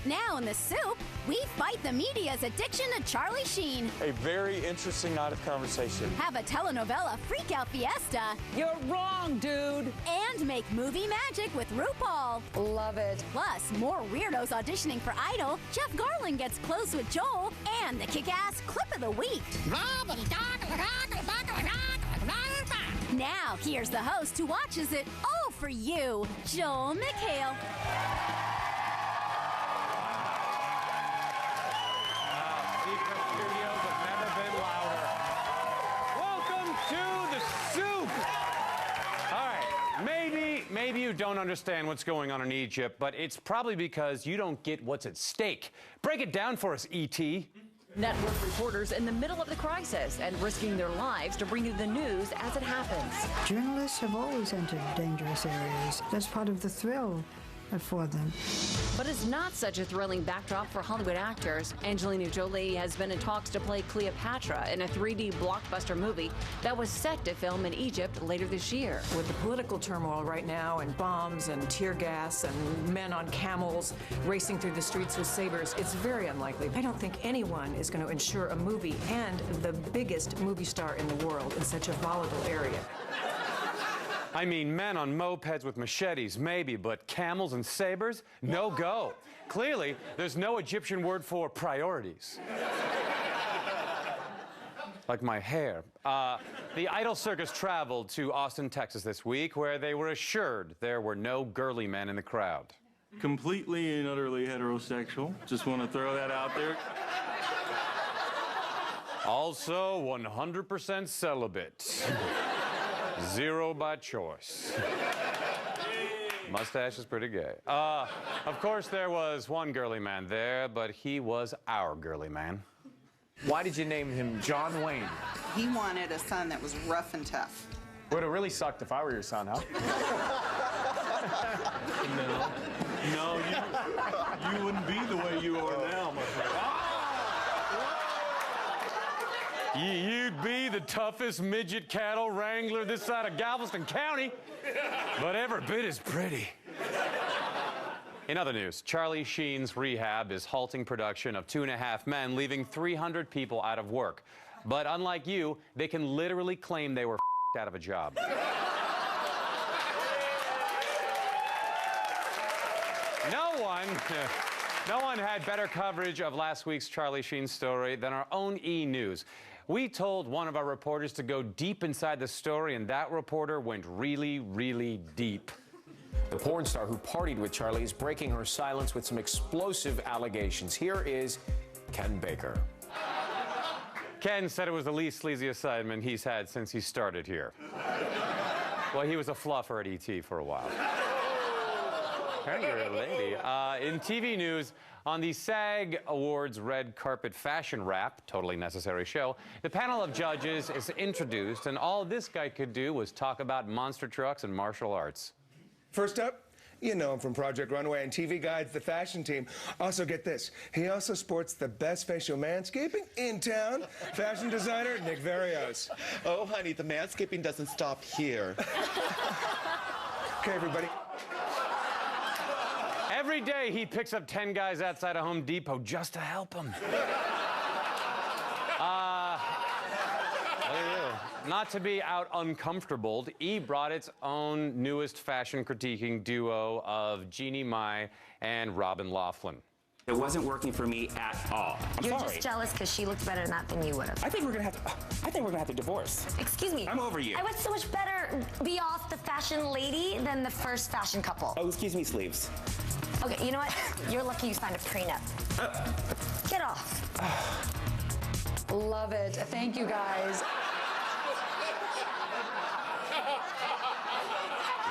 Now in the soup, we fight the media's addiction to Charlie Sheen. A very interesting night of conversation. Have a telenovela freakout fiesta. You're wrong, dude. And make movie magic with RuPaul. Love it. Plus, more weirdos auditioning for Idol. Jeff Garlin gets close with Joel. And the kick-ass clip of the week. Now, here's the host who watches it all for you, Joel McHale. Maybe you don't understand what's going on in Egypt, but it's probably because you don't get what's at stake. Break it down for us, E.T. Network reporters in the middle of the crisis and risking their lives to bring you the news as it happens. Journalists have always entered dangerous areas. That's part of the thrill for them. But it's not such a thrilling backdrop for Hollywood actors. Angelina Jolie has been in talks to play Cleopatra in a 3D blockbuster movie that was set to film in Egypt later this year. With the political turmoil right now and bombs and tear gas and men on camels racing through the streets with sabers, it's very unlikely. I don't think anyone is going to insure a movie and the biggest movie star in the world in such a volatile area. I mean, men on mopeds with machetes, maybe, but camels and sabers? No go. Clearly, there's no Egyptian word for priorities. Like my hair. The Idol Circus traveled to Austin, Texas this week, where they were assured there were no girly men in the crowd. Completely and utterly heterosexual. Just want to throw that out there. Also, 100% celibate. Zero by choice. Mustache is pretty gay. Of course, there was one girly man there, but he was our girly man. Why did you name him John Wayne? He wanted a son that was rough and tough. Would have really sucked if I were your son, huh? No, you wouldn't be the way you are now, my friend. You'd be the toughest midget cattle wrangler this side of Galveston County, but every bit as pretty. In other news, Charlie Sheen's rehab is halting production of 2.5 Men, leaving 300 people out of work. But unlike you, they can literally claim they were out of a job. No one had better coverage of last week's Charlie Sheen story than our own E! News. We told one of our reporters to go deep inside the story, and that reporter went really, really deep. The porn star who partied with Charlie is breaking her silence with some explosive allegations. Here is Ken Baker. Ken said it was the least sleazy assignment he's had since he started here. Well, he was a fluffer at E.T. for a while. Apparently you're a lady. In TV news, on the SAG Awards red carpet fashion wrap, totally necessary show, the panel of judges is introduced, and all this guy could do was talk about monster trucks and martial arts. First up, you know him from Project Runway and TV Guides, the fashion team. Also, get this, he also sports the best facial manscaping in town, fashion designer Nick Varios. Oh, honey, the manscaping doesn't stop here. Okay, everybody. Every day he picks up 10 guys outside of Home Depot just to help him. Not to be out uncomfortable, E! brought its own newest fashion critiquing duo of Jeannie Mai and Robin Laughlin. It wasn't working for me at all. You're just jealous because she looked better than that than you would have. I think we're gonna have to divorce. Excuse me. I'm over you. I would so much better be off the fashion lady than the first fashion couple. Oh, excuse me, sleeves. Okay, you know what? You're lucky you signed a prenup. Get off. Love it. Thank you, guys.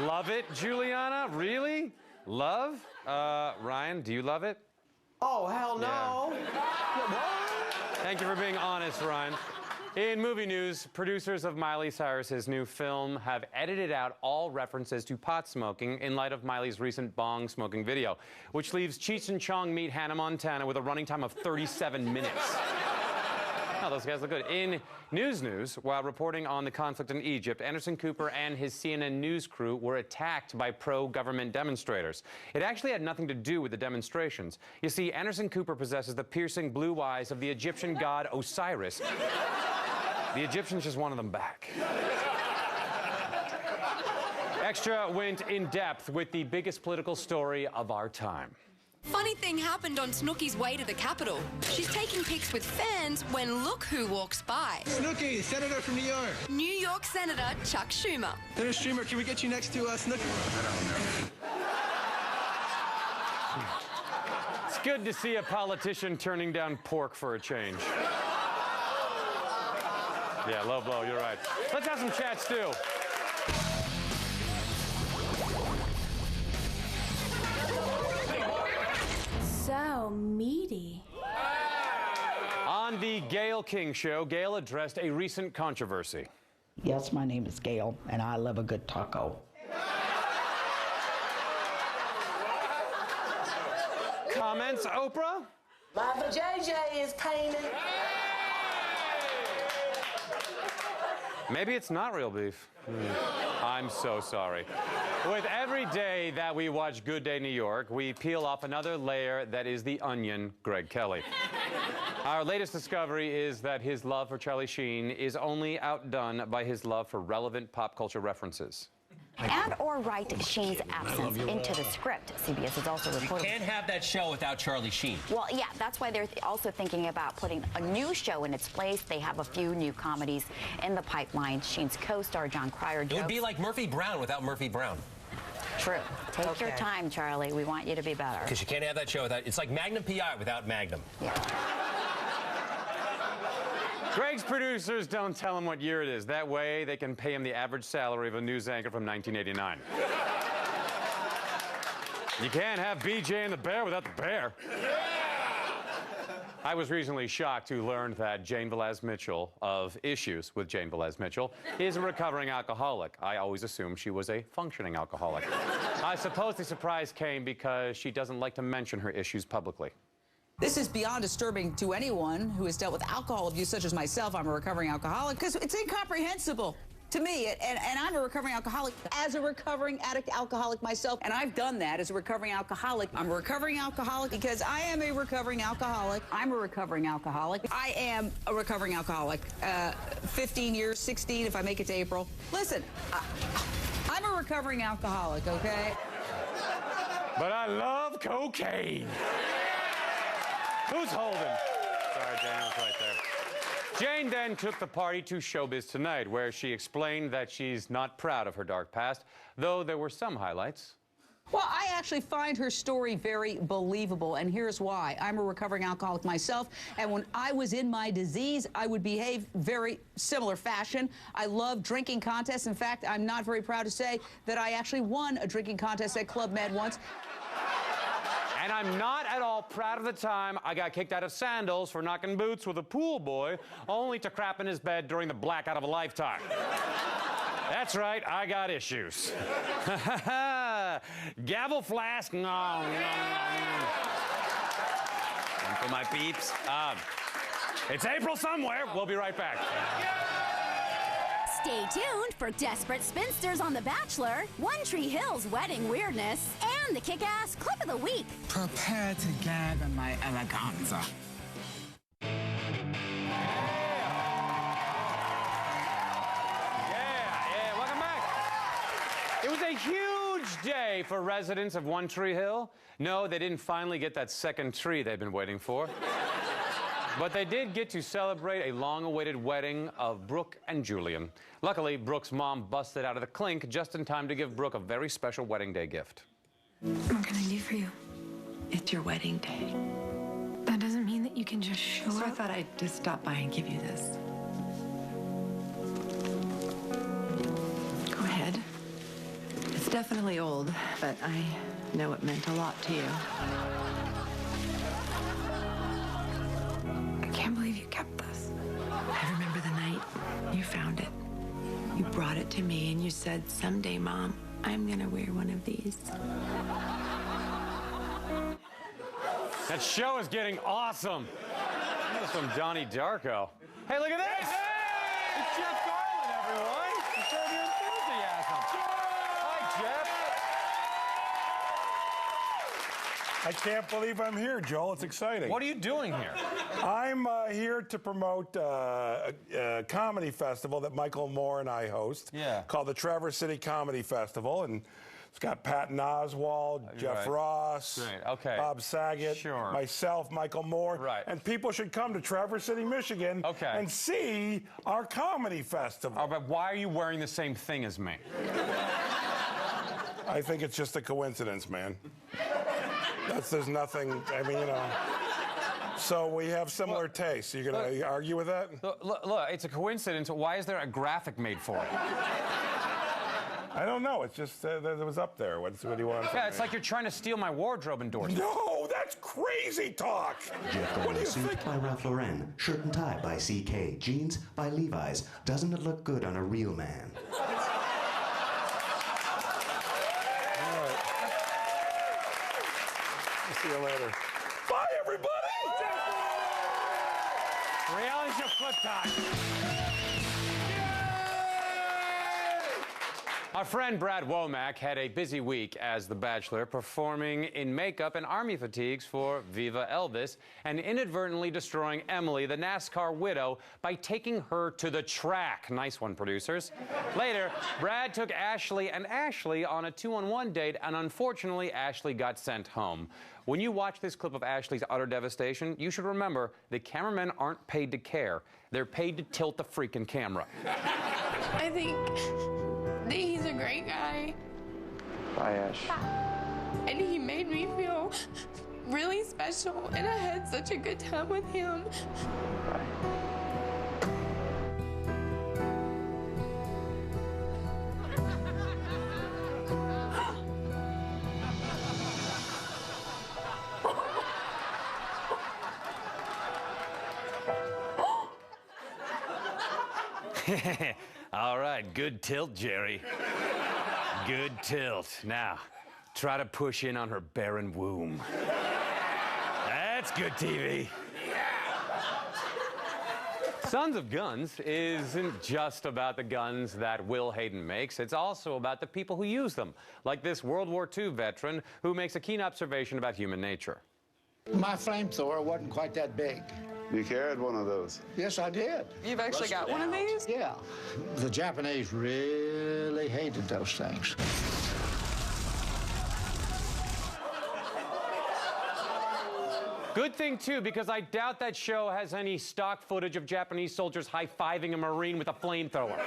Love it, Juliana? Really? Love? Ryan, do you love it? Oh, hell no. Yeah. Thank you for being honest, Ryan. In movie news, producers of Miley Cyrus's new film have edited out all references to pot smoking in light of Miley's recent bong smoking video, which leaves Cheech and Chong Meet Hannah Montana with a running time of 37 minutes. Oh, those guys look good. In news, while reporting on the conflict in Egypt, Anderson Cooper and his CNN News crew were attacked by pro-government demonstrators. It actually had nothing to do with the demonstrations. You see, Anderson Cooper possesses the piercing blue eyes of the Egyptian god Osiris. The Egyptians just wanted them back. Extra went in depth with the biggest political story of our time. Funny thing happened on Snooki's way to the Capitol. She's taking pics with fans when look who walks by. Snooki, Senator from New York. New York Senator Chuck Schumer. Senator Schumer, can we get you next to Snooki? It's good to see a politician turning down pork for a change. Yeah, low blow, you're right. Let's have some chats, too. So meaty. On the Gayle King Show, Gayle addressed a recent controversy. Yes, my name is Gayle, and I love a good taco. Comments, Oprah? My vajayjay is painted. Maybe it's not real beef. I'm so sorry. With every day that we watch Good Day New York, we peel off another layer that is the onion, Greg Kelly. Our latest discovery is that his love for Charlie Sheen is only outdone by his love for relevant pop culture references. Add or write Sheen's absence into the script. CBS is also reporting. You can't have that show without Charlie Sheen. Well, yeah, that's why they're also thinking about putting a new show in its place. They have a few new comedies in the pipeline. Sheen's co-star John Cryer. It would be like Murphy Brown without Murphy Brown. True. Take your time, Charlie. We want you to be better. Because you can't have that show without. It's like Magnum PI without Magnum. Yeah. Greg's producers don't tell him what year it is. That way, they can pay him the average salary of a news anchor from 1989. You can't have BJ and the Bear without the bear. I was recently shocked to learn that Jane Velez Mitchell of Issues with Jane Velez Mitchell is a recovering alcoholic. I always assumed she was a functioning alcoholic. I suppose the surprise came because she doesn't like to mention her issues publicly. This is beyond disturbing to anyone who has dealt with alcohol abuse, such as myself. I'm a recovering alcoholic, because it's incomprehensible to me. And I'm a recovering alcoholic as a recovering addict alcoholic myself. And I've done that as a recovering alcoholic. I'm a recovering alcoholic because I am a recovering alcoholic. I'm a recovering alcoholic. I am a recovering alcoholic. 15 years, 16 if I make it to April. Listen, I'm a recovering alcoholic, okay? But I love cocaine. Who's holding? Sorry, Jane was right there. Jane then took the party to Showbiz Tonight, where she explained that she's not proud of her dark past, though there were some highlights. Well, I actually find her story very believable, and here's why. I'm a recovering alcoholic myself, and when I was in my disease, I would behave very similar fashion. I love drinking contests. In fact, I'm not very proud to say that I actually won a drinking contest at Club Med once. And I'm not at all proud of the time I got kicked out of Sandals for knocking boots with a pool boy, only to crap in his bed during the blackout of a lifetime. That's right, I got issues. Gavel flask, no. And for my peeps, it's April somewhere. We'll be right back. Stay tuned for Desperate Spinsters on The Bachelor, One Tree Hill's wedding weirdness, and the kick-ass clip of the week. Prepare to gather my eleganza. Yeah, welcome back. It was a huge day for residents of One Tree Hill. No, they didn't finally get that second tree they've been waiting for. But they did get to celebrate a long-awaited wedding of Brooke and Julian. Luckily, Brooke's mom busted out of the clink just in time to give Brooke a very special wedding day gift. What can I do for you? It's your wedding day. That doesn't mean that you can just show up. I thought I'd just stop by and give you this. Go ahead. It's definitely old, but I know it meant a lot to you. I can't believe you kept this. I remember the night you found it. You brought it to me and you said, "Someday, Mom, I'm gonna wear one of these." That show is getting awesome. was some Donnie Darko. Hey, look at this! It's Jeff Garlin, everyone! You showed your enthusiasm. Hi, Jeff. I can't believe I'm here, Joel. It's exciting. What are you doing here? I'm here to promote a comedy festival that Michael Moore and I host called the Traverse City Comedy Festival. And it's got Patton Oswalt, Jeff Ross, Bob Saget, myself, Michael Moore. And people should come to Traverse City, Michigan and see our comedy festival. Oh, but why are you wearing the same thing as me? I think it's just a coincidence, man. There's nothing, I mean, you know. So we have similar tastes. You're going to argue with that? Look, it's a coincidence. Why is there a graphic made for it? I don't know. It's just that it was up there. What do you want from Yeah, it's like you're trying to steal my wardrobe endorsement. No, that's crazy talk. Jeff Garlin suit by Ralph Lauren, shirt and tie by CK, jeans by Levi's. Doesn't it look good on a real man? See you later. Bye, everybody! Reality show flip time. Our friend Brad Womack had a busy week as The Bachelor, performing in makeup and army fatigues for Viva Elvis and inadvertently destroying Emily, the NASCAR widow, by taking her to the track. Nice one, producers. Later, Brad took Ashley and Ashley on a 2-on-1 date, and unfortunately, Ashley got sent home. When you watch this clip of Ashley's utter devastation, you should remember the cameramen aren't paid to care. They're paid to tilt the freaking camera. I think he's a great guy. Bye, Ash. And he made me feel really special, and I had such a good time with him. All right, good tilt, Jerry. Good tilt. Now, try to push in on her barren womb. That's good TV. Sons of Guns isn't just about the guns that Will Hayden makes. It's also about the people who use them, like this World War II veteran who makes a keen observation about human nature. My flamethrower wasn't quite that big. You carried one of those? Yes, I did. You've actually got one of these? Yeah. The Japanese really hated those things. Good thing, too, because I doubt that show has any stock footage of Japanese soldiers high-fiving a Marine with a flamethrower.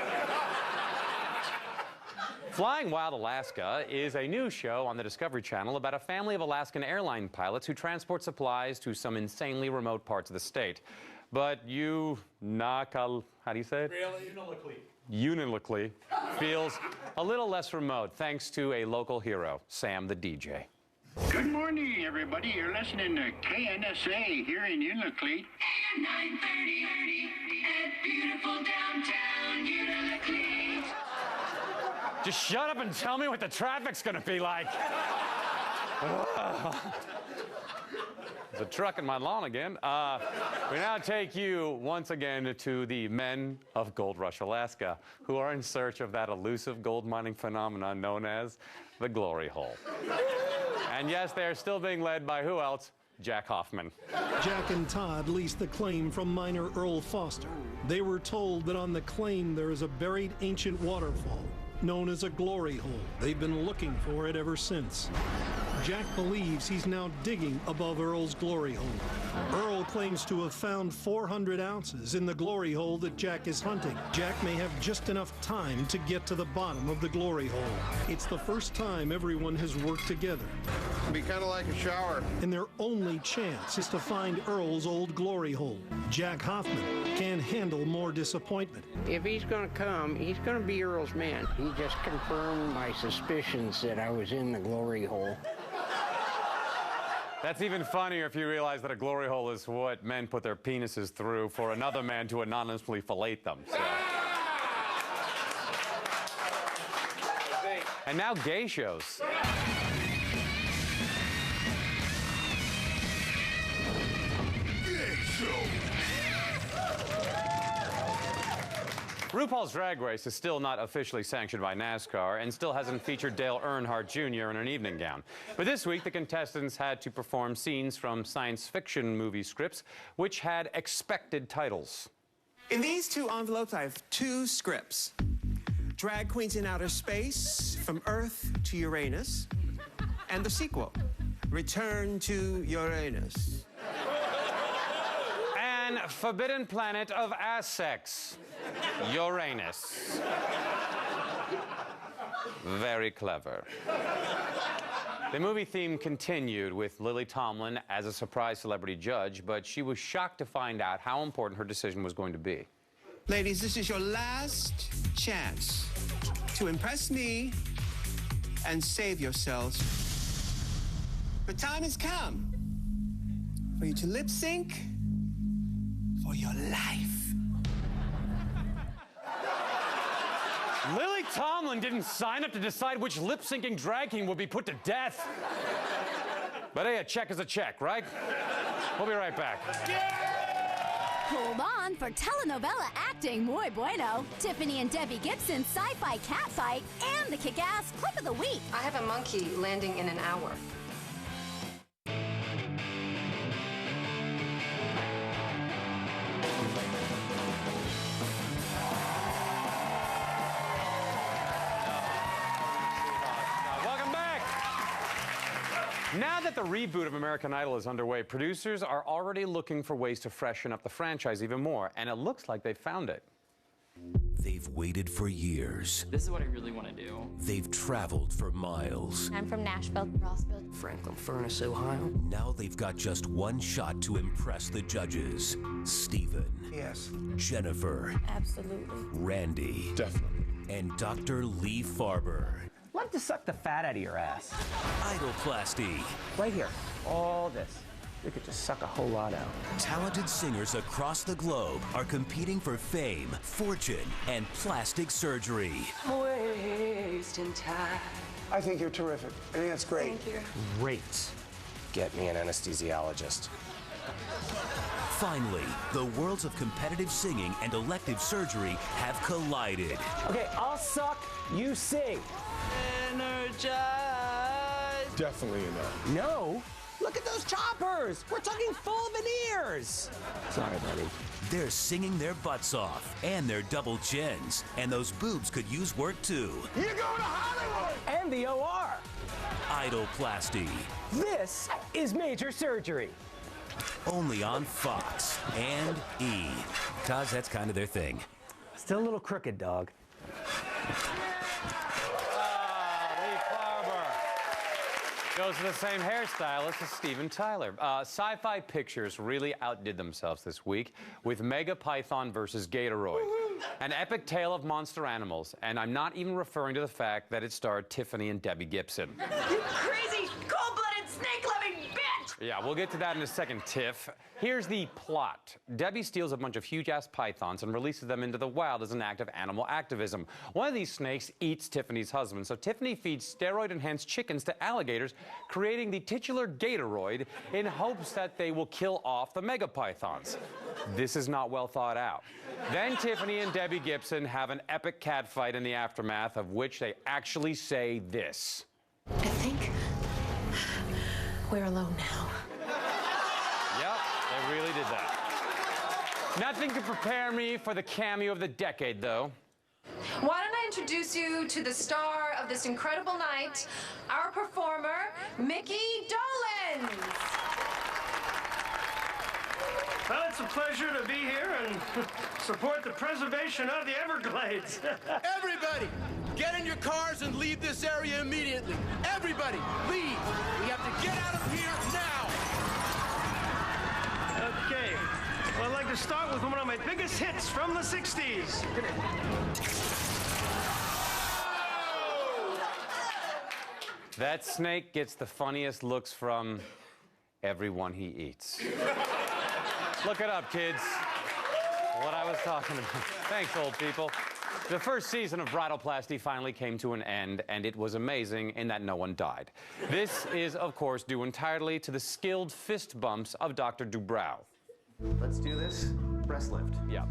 Flying Wild Alaska is a new show on the Discovery Channel about a family of Alaskan airline pilots who transport supplies to some insanely remote parts of the state. But how do you say it? Uniloquly feels a little less remote thanks to a local hero, Sam the DJ. Good morning, everybody. You're listening to KNSA here in Unalakleet. AM 930 at beautiful downtown Unalakleet. Just shut up and tell me what the traffic's gonna be like. There's a truck in my lawn again. We now take you once again to the men of Gold Rush, Alaska, who are in search of that elusive gold mining phenomenon known as the glory hole. And yes, they are still being led by who else? Jack Hoffman. Jack and Todd leased the claim from miner Earl Foster. They were told that on the claim there is a buried ancient waterfall known as a glory hole. They've been looking for it ever since. Jack believes he's now digging above Earl's glory hole. Earl claims to have found 400 ounces in the glory hole that Jack is hunting. Jack may have just enough time to get to the bottom of the glory hole. It's the first time everyone has worked together. It'd be kind of like a shower. And their only chance is to find Earl's old glory hole. Jack Hoffman can't handle more disappointment. If he's going to come, he's going to be Earl's man. He just confirmed my suspicions that I was in the glory hole. That's even funnier if you realize that a glory hole is what men put their penises through for another man to anonymously fillet them. So. And now gay shows. Gay show. RuPaul's Drag Race is still not officially sanctioned by NASCAR and still hasn't featured Dale Earnhardt Jr. in an evening gown. But this week, the contestants had to perform scenes from science fiction movie scripts, which had expected titles. In these two envelopes, I have two scripts. Drag Queens in Outer Space, From Earth to Uranus, and the sequel, Return to Uranus. And Forbidden Planet of Ass Sex, Uranus. Very clever. The movie theme continued with Lily Tomlin as a surprise celebrity judge, but she was shocked to find out how important her decision was going to be. Ladies, this is your last chance to impress me and save yourselves. The time has come for you to lip sync for your life. Lily Tomlin didn't sign up to decide which lip-syncing drag king would be put to death. But hey, a check is a check, right? We'll be right back. Hold on for telenovela acting muy bueno, Tiffany and Debbie Gibson's sci-fi catfight, and the kick-ass clip of the week. I have a monkey landing in an hour. Now that the reboot of American Idol is underway, producers are already looking for ways to freshen up the franchise even more, and it looks like they've found it. They've waited for years. This is what I really want to do. They've traveled for miles. I'm from Nashville, Rossville, Franklin Furnace, Ohio. Now they've got just one shot to impress the judges. Stephen. Yes. Jennifer. Absolutely. Randy. Definitely. And Dr. Lee Farber. Love to suck the fat out of your ass. Bridal Plasty. Right here. All this. We could just suck a whole lot out. Talented singers across the globe are competing for fame, fortune, and plastic surgery. Wasting time. I think you're terrific. I think that's great. Thank you. Great. Get me an anesthesiologist. Finally, the worlds of competitive singing and elective surgery have collided. Okay, I'll suck, you sing. Energize. Definitely enough. No. Look at those choppers. We're talking full veneers. Sorry, buddy. They're singing their butts off and their double chins, and those boobs could use work too. You're going to Hollywood! And the OR. Bridal Plasty. This is major surgery. Only on Fox and E. Cause that's kind of their thing. Still a little crooked, dog. Goes to the same hairstylist as Steven Tyler. Sci-fi Pictures really outdid themselves this week with Mega Python versus Gatoroid. An epic tale of monster animals, and I'm not even referring to the fact that it starred Tiffany and Debbie Gibson. You crazy, cold-blooded, snake-loving bitch! Yeah, we'll get to that in a second, Tiff. Here's the plot. Debbie steals a bunch of huge-ass pythons and releases them into the wild as an act of animal activism. One of these snakes eats Tiffany's husband, so Tiffany feeds steroid-enhanced chickens to alligators, creating the titular Gatoroid in hopes that they will kill off the megapythons. This is not well thought out. Then Tiffany and Debbie Gibson have an epic catfight in the aftermath, of which they actually say this. I think we're alone now. Yep, they really did that. Nothing could prepare me for the cameo of the decade, though. Why don't I introduce you to the star of this incredible night, our performer, Mickey Dolenz. Well, it's a pleasure to be here and support the preservation of the Everglades. Everybody, get in your cars and leave this area immediately. Everybody, leave. We have to get out of here now. Okay. Well, I'd like to start with one of my biggest hits from the 60s. That snake gets the funniest looks from everyone he eats. Look it up, kids. What I was talking about. Thanks, old people. The first season of Bridal Plasty finally came to an end, and it was amazing in that no one died. This is, of course, due entirely to the skilled fist bumps of Dr. Dubrow. Let's do this. express lift. Yeah.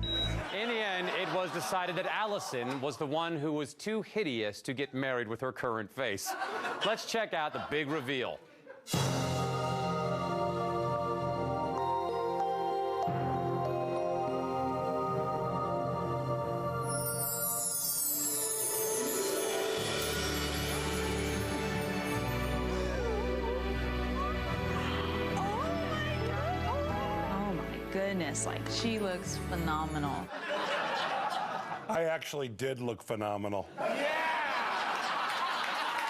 In the end, it was decided that Allison was the one who was too hideous to get married with her current face. Let's check out the big reveal. Goodness, like, she looks phenomenal. I actually did look phenomenal. Yeah!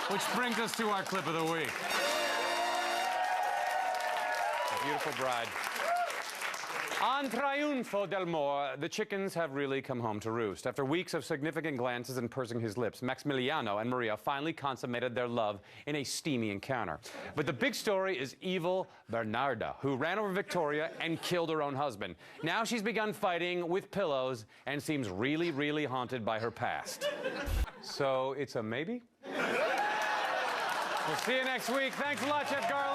Which brings us to our clip of the week. A beautiful bride. On Triunfo del Mor, the chickens have really come home to roost. After weeks of significant glances and pursing his lips, Maximiliano and Maria finally consummated their love in a steamy encounter. But the big story is evil Bernarda, who ran over Victoria and killed her own husband. Now she's begun fighting with pillows and seems really, really haunted by her past. So it's a maybe? We'll see you next week. Thanks a lot, Chef Garlin.